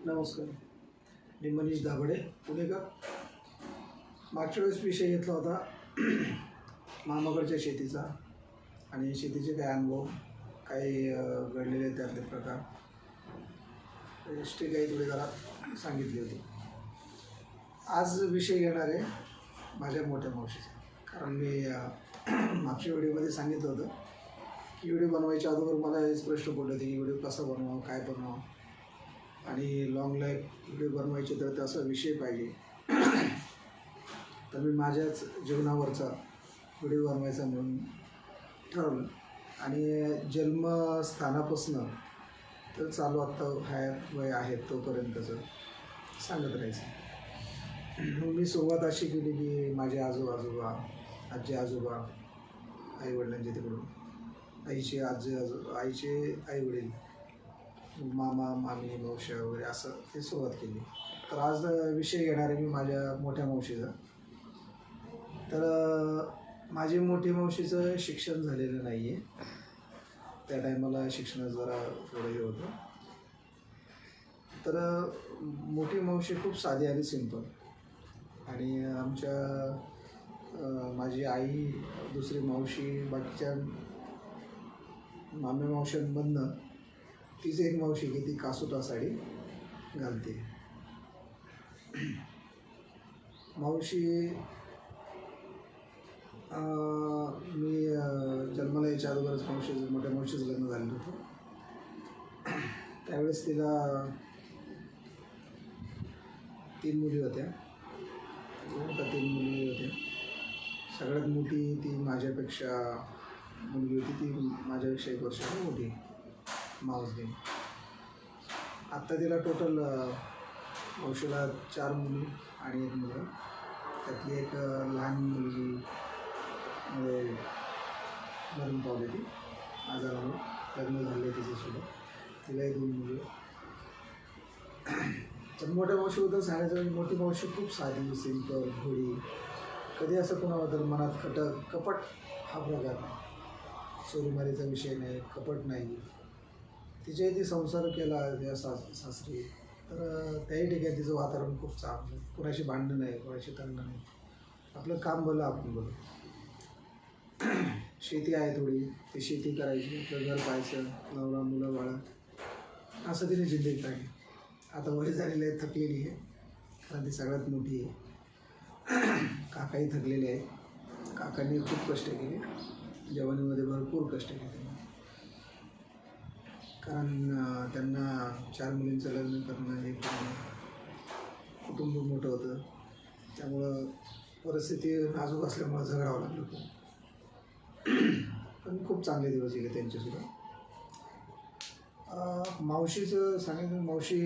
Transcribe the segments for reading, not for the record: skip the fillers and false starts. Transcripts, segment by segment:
नमस्कार. मी मनीष दाभडे, पुणेकर. मागच्या वेळेस विषय घेतला होता मामाकडच्या शेतीचा आणि शेतीचे काही अनुभव, काही घडलेले त्यातले प्रकार, हिस्ट्री काही थोडी जरा सांगितली होती. आज विषय घेणार आहे माझ्या मोठ्या मावशीचा. कारण मी मागच्या व्हिडिओमध्ये सांगितलं होतं की व्हिडिओ बनवायच्या अगोदर मला हेच प्रश्न पडले होते की व्हिडिओ कसा बनवावा, काय बनवावं, आणि लॉंग लाईफ व्हिडिओ बनवायचे तर त्याचा विषय पाहिजे. तर मी माझ्याच जीवनावरचा व्हिडिओ बनवायचा म्हणून ठरवलं आणि जन्मस्थानापासून तर चालू आत्ता वय आहे तोपर्यंतचं सांगत राहायचं. मी सुरुवात अशी केली की माझे आजोबा, आजी आजोबा, आईवडिलांचे तिकडून, आईचे आईवडील, मामा मामी मावशी वगैरे असं ते सुरुवात केली. तर आज विषय घेणार आहे मी माझ्या मोठ्या मावशीचा. तर माझी मोठी मावशीचं शिक्षण झालेलं नाही आहे. त्या टायमाला शिक्षणाचं जरा थोडं हे होतं. तर मोठी मावशी खूप साधी आणि सिंपल. आणि माझी आई, दुसरी मावशी, बाकीच्या मामी मावशांमधनं तीच एक मावशी की ती कासोटा साडी घालते. मावशी मी जन्माला यायच्या अगोदरच मोठ्या मावशीचं लग्न झालेलं होतं. त्यावेळेस तिला 3 मुली होत्या. 3 मुली होत्या. सगळ्यात मोठी ती माझ्यापेक्षा मुलगी होती, ती माझ्यापेक्षा 1 वर्षाची मोठी मावस बहीण. आत्ता तिला टोटल मावशीला 4 मुली आणि 1 मुलगा. त्यातली एक लहान मुलगी मरण पावली, ती आजारामुळे. लग्न झाले तिच्यासोबत, तिलाही 2 मुली. तर मोठ्या मावशीबद्दल सांगायचं म्हणजे मोठी मावशी खूप साधी, सिंपल, भोळी. कधी असं कोणाबद्दल मनात कपट हा प्रकार नाही, चोरीमारीचा विषय नाही, कपट नाही. तिच्याही ती संसार केला त्या सासरी, तर त्याही ठिकाणी तिचं वातावरण खूप चांगलं. कोणाशी भांडणं नाही, कोणाशी तंगणं नाही. आपलं काम भलं आपण भलं. शेती आहे थोडी, ती शेती करायची, आपलं घर पाहायचं, नवरा मुलं बाळा, असं तिने जिंदगी काढली. आता वय झालेलं आहे, थकलेली आहे, कारण ती सगळ्यात मोठी आहे. काकाही थकलेले आहे. काकांनी खूप कष्ट केले, जवानीमध्ये भरपूर कष्ट केले. कारण त्यांना 4 मुलींचं लग्न करणं, हे करणं, कुटुंब मोठं होतं. त्यामुळं परिस्थिती नाजूक असल्यामुळं झगडावं लागलं खूप. पण खूप चांगले दिवस गेले त्यांचेसुद्धा. मावशीचं सांगायचं, मावशी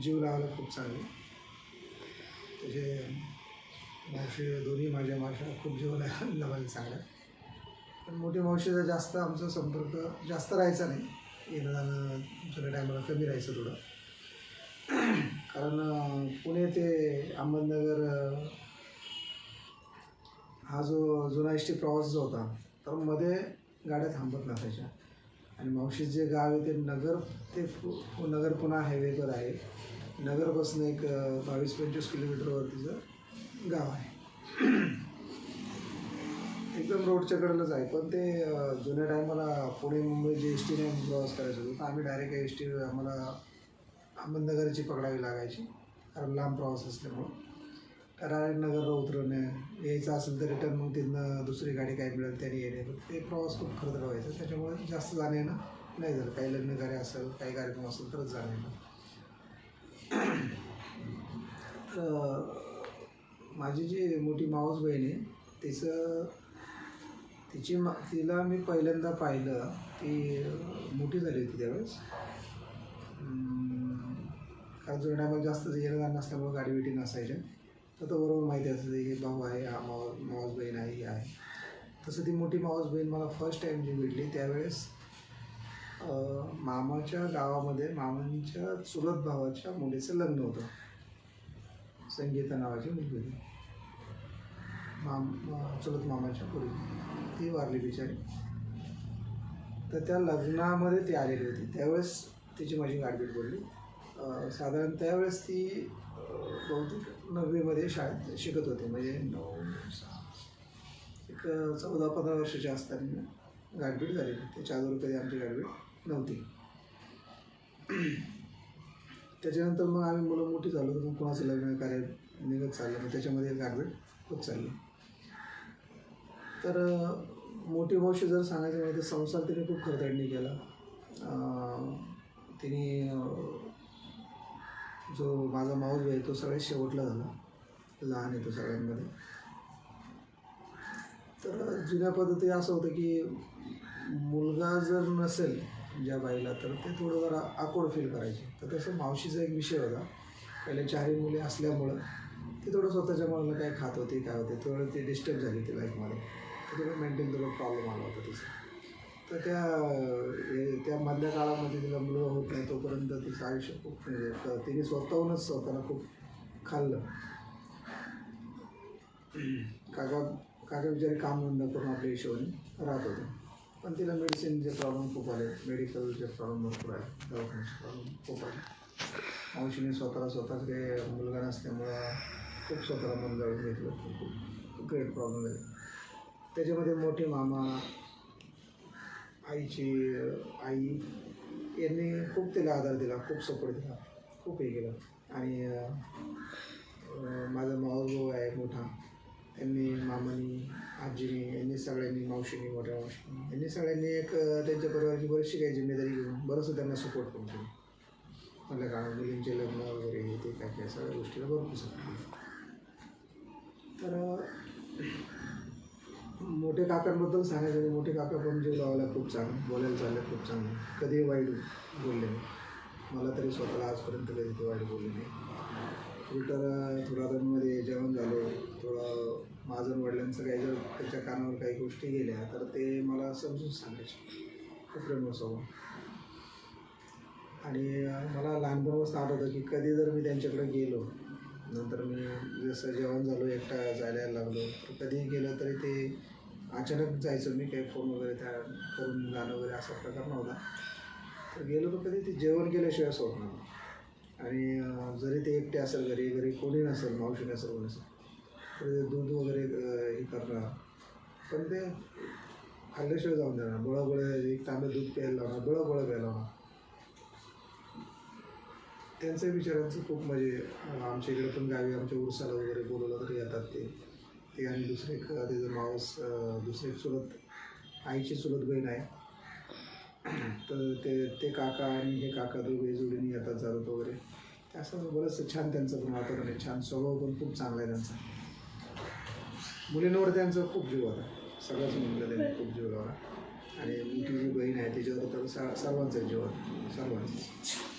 जीव लावायला खूप चांगली. तसे मावशी दोन्ही माझ्या मावशा खूप जीव लावायला चांगल्या. पण मोठी मावशीचा जास्त आमचा संपर्क जास्त राहायचा नाही. येणं जाणं जुन्या टायमाला कमी राहायचं थोडं. कारण पुणे ते अहमदनगर हा जो जुना एस टी प्रवास जो होता, तर मध्ये गाड्या थांबत नसायच्या. आणि मावशी जे गाव आहे ते नगर पुणा हायवेवर आहे. नगरपासून एक 22-25 किलोमीटरवरतीचं गाव आहे. एकदम रोडच्या कडेलाच आहे. पण ते जुन्या टायमाला पुणे मुंबई जे एस टीने प्रवास करायचं होतं, तर आम्ही डायरेक्ट एस टी आम्हाला अहमदनगरची पकडावी लागायची, कारण लांब प्रवास असल्यामुळं. नगरला उतरवणे, यायचं असेल तर रिटर्न मग तिथनं दुसरी गाडी काय मिळेल त्याने येणे, ते प्रवास खूप खर्च व्हायचा. त्याच्यामुळे जास्त जाणं येणं नाही झालं. काही लग्न कार्य असेल, काही कार्यक्रम असेल तरच जाणं येणं. माझी जी मोठी मावस बहीण आहे, तिला मी पहिल्यांदा पाहिलं, ती मोठी झाली होती त्यावेळेस. कारण जुन्या टायमाला जास्त येणं जाणं नसल्यामुळे गाडी बिटी नसायच्या. तर तो बरोबर माहिती असायचं की भाऊ आहे, हा मावस बहीण आहे, ही आहे. तसं ती मोठी मावस बहीण मला फर्स्ट टाईम जी भेटली त्यावेळेस मामाच्या गावामध्ये मामांच्या चुलत भावाच्या मुलीचं लग्न होतं. संगीता नावाची मुलगी होती, चुलत मामाच्या मुलगी. ती वारली बिचारी. तर त्या लग्नामध्ये ती आलेली होती. त्यावेळेस तिची माझी गाठभेट पडली. साधारण त्यावेळेस ती बहुतेक 9वीमध्ये शाळेत शिकत होते, म्हणजे 9-6 एक 14-15 वर्षाची असताना गाठभेट झाली. त्याच्या अगोदर कधी आमची गाठभेट नव्हती. त्याच्यानंतर मग आम्ही मुलं मोठी झालो, तर मग कोणाचं लग्न कार्य निघत चाललं, मग त्याच्यामध्ये गाठभेट होत चालली. तर मोठी मावशी जर सांगायचं नाही तर संसार तिने खूप खरतडणी केला. तिने जो माझा मावस आहे तो सगळ्यात शेवटला झाला, लहान आहे तो सगळ्यांमध्ये. तर जुन्या पद्धती असं होतं की मुलगा जर नसेल ज्या बाईला तर ते थोडं जरा आकोड फील करायचे. तर तसं मावशीचा एक विषय होता, पहिले 4 मुली असल्यामुळं ती थोडं स्वतःच्या मुलाला काय खात होती काय होते, थोडं ती डिस्टर्ब झाली ती लाईफमध्ये. तर थोडं मेंटल थोडं प्रॉब्लेम आला होता तिचा. तर त्या मधल्या काळामध्ये तिला मुलगा होत नाही तोपर्यंत तिचं आयुष्य खूप म्हणजे तिने स्वतःहूनच स्वतःला खूप खाल्लं. काका बिचारे कामधंदा करून आपल्या हिशोबाने राहत होते, पण तिला मेडिसिनचे प्रॉब्लेम खूप आले, मेडिकलचे प्रॉब्लेम भरपूर आहे, दवाखान्याचे प्रॉब्लेम खूप आले. मावशीने स्वतःच काही मुलगा नसल्यामुळं खूप स्वतःला मन जाळून घेतलं, खूप ग्रेट प्रॉब्लेम झाले. त्याच्यामध्ये मोठे मामा, आईची आई यांनी खूप तिला आधार दिला, खूप सपोर्ट दिला, खूप हे केलं. आणि माझा मावसभाऊ आहे मोठा, त्यांनी मामानी, आजीनी, यांनी सगळ्यांनी, मावशीनी, मोठ्या मावशीनी, यांनी सगळ्यांनी एक त्यांच्या परिवाराची बरीचशी काही जिम्मेदारी घेऊन बरंचसं त्यांना सपोर्ट करून केलं. आपल्या काळात मुलींचे लग्न वगैरे हे ते काय सगळ्या गोष्टीला भरपूर सपोर्ट. तर मोठे काकांबद्दल सांगायचं म्हणजे मोठे काका पण जीव लावायला खूप चांगलं, बोलायला चाललं खूप चांगलं, कधी वाईट बोलले नाही. मला तरी स्वतःला आजपर्यंत कधी ते वाईट बोलले नाही. उलट थोडा वेळमध्ये जेवण झालो, थोडं माझं वडिलांचं काही जर त्यांच्या कानावर काही गोष्टी गेल्या तर ते मला समजून सांगायचे, खूप प्रेमळ स्वभाव. आणि मला लहानपणापासून आठवतं की कधी जर मी त्यांच्याकडे गेलो, नंतर मी जसं जेवण झालो एकटा जायला लागलो, तर कधीही गेलं तरी ते अचानक जायचं, मी काही फोन वगैरे त्या करून जाणं वगैरे असा प्रकार नव्हता. तर गेलो तर कधी ते जेवण केल्याशिवाय सोडणार नाही. आणि जरी ते एकटे असेल घरी कोणी नसेल, मावशी नसेल कोणी नसेल, तर दूध वगैरे हे करणार, पण ते खाल्ल्याशिवाय जाऊन देणार. बळबळ एक तांबे दूध प्यायला लावणार, बळबळ प्यायला लावणार. त्यांचं बिचाऱ्यांचं खूप म्हणजे आमच्या इकडे पण गावी आमच्या उरसाला वगैरे बोलवलं तरी येतात ते. आणि दुसरे एक त्याचं मावस, दुसरी एक चुलत, आईची चुलत बहीण आहे, तर ते काका आणि हे काका दोघे जोडीने येतात जातात वगैरे. असं बरंचसं छान त्यांचं पण वातावरण आहे, छान स्वभाव पण खूप चांगला आहे त्यांचा. मुलींवर त्यांचा खूप जीव होता, सगळ्याच मुलीला त्यांनी खूप जीव लावला. आणि मोठी जी बहीण आहे त्याच्यावर तर सर्वांचा जीव होता, सर्वांचा.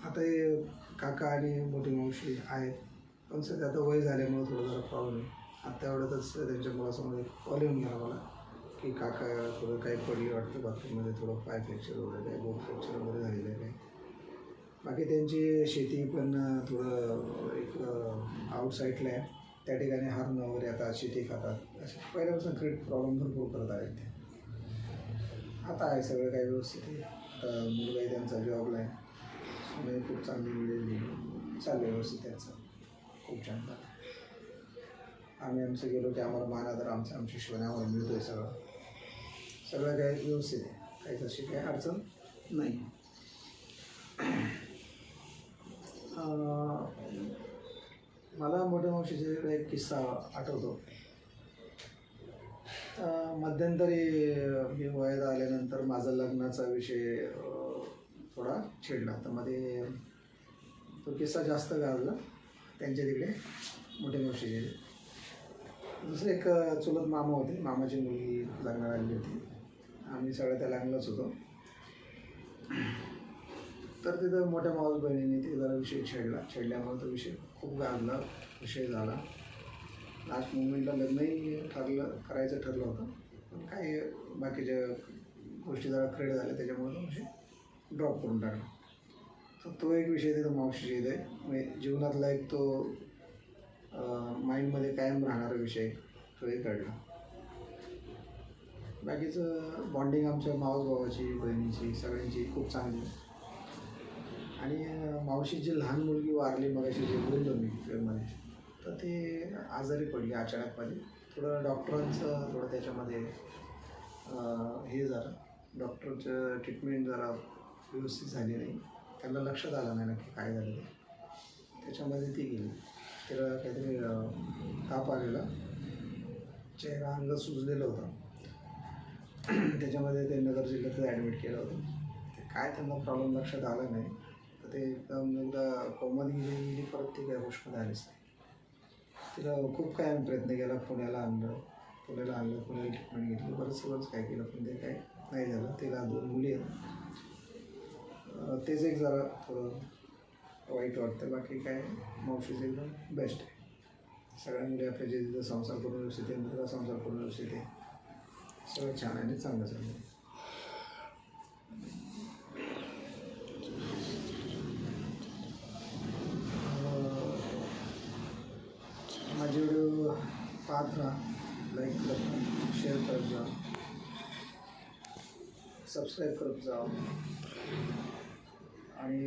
आता हे काका आणि मोठी मावशी आहेत, पण सध्या आता वय झाल्यामुळे थोडं जरा प्रॉब्लेम आहे. आता एवढ्यातच त्यांच्या मुलासमोर कॉल येऊन गेला मला की काका थोडं काही पडली वाटतं बाथरूममध्ये, थोडं पाय फ्रॅक्चर वगैरे काय, बोट फ्रॅक्चर वगैरे झालेलं आहे काय. बाकी त्यांची शेती पण थोडं एक आउटसाईडला आहे, त्या ठिकाणी हरणं वगैरे आता शेती खातात, असे पहिल्यापासून क्रिएट प्रॉब्लेम भरपूर करत आहेत ते. आता आहे सगळं काही व्यवस्थित आहे. आता मुलगाही त्यांचा जॉबला आहे, सुनही खूप चांगली मिळेली, चाललं व्यवस्थित त्यांचं, खूप छान झालं. आम्ही आमचं गेलो की आम्हाला मान आदर आमच्या हिशोबाने आम्हाला मिळतो आहे, सगळं काही व्यवस्थित आहे, काही तशी काही अडचण नाही. मला मोठ्या मावशीचा एक किस्सा आठवतो. मध्यंतरी मी वयात आल्यानंतर माझा लग्नाचा विषय थोडा छेडला, तर मध्ये तो किस्सा जास्त गाजला त्यांच्या तिकडे मोठ्या मावशीचे. दुसरे एक चुलत मामा होते, मामाची मुलगी लग्नाला आली होती, आम्ही सगळं त्या लग्नालाच होतो. तर तिथं मोठ्या मावस बहिणीने ते जरा विषय छेडल्यामुळे तो विषय खूप गाजला, विषय झाला. लास्ट मुवमेंटला लग्नही करायचं ठरलं होतं, पण काही बाकीच्या गोष्टी जरा क्रेड झाल्या त्याच्यामुळे तो विषय ड्रॉप करून टाकला. तर तो एक विषय तिथं मावशीच्या इथे आहे, म्हणजे जीवनातला एक तो माइंडमध्ये कायम राहणारा विषय, तोही कळलं. बाकीचं बॉन्डिंग आमच्या मावस भावाची, बहिणीची, सगळ्यांची खूप चांगली. आणि मावशीची लहान मुलगी वारली मगाशी जे बोललो मी फिल्ममध्ये, तर ते आजारी पडली अचानकमध्ये. थोडं डॉक्टरांचं थोडं त्याच्यामध्ये हे झालं, डॉक्टरचं ट्रीटमेंट जरा व्यवस्थित झाली नाही. त्यांना लक्षात आलं नाही नक्की काय झालं ते. त्याच्यामध्ये ती गेली. तिला काहीतरी ताप आलेला, चेहरा अंग सुजलेलं होतं. त्याच्यामध्ये ते नगर जिल्ह्यात ॲडमिट केलं होतं. ते काय त्यांना प्रॉब्लेम लक्षात आला नाही, तर ते एकदम एकदा कोमात गेली, परत ती काय गोष्टमध्ये आलीच नाही. तिला खूप काय प्रयत्न केला, पुण्याला आणलं ट्रीटमेंट घेतली, बरंच काय केलं, पण ते काय नाही झालं. तिला 2 मुली आहेत. तेच एक जरा थोडं वाईट वाटतं. बाकी काय मावशीचं एकदम बेस्ट आहे. सगळ्या मुली आपल्या जे तिथं संसार करून व्यवस्थित आहे, मुलगा संसार करून व्यवस्थित आहे, सगळं छान आहे आणि चांगलं चाललं आहे. माझे व्हिडिओ पाहत राहा, लाईक करत जा, शेअर करत जा, सबस्क्राईब करत जा. आणि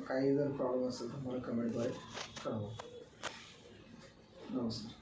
काही जर प्रॉब्लेम असेल तर मला कमेंटद्वारे कळवा. नमस्कार.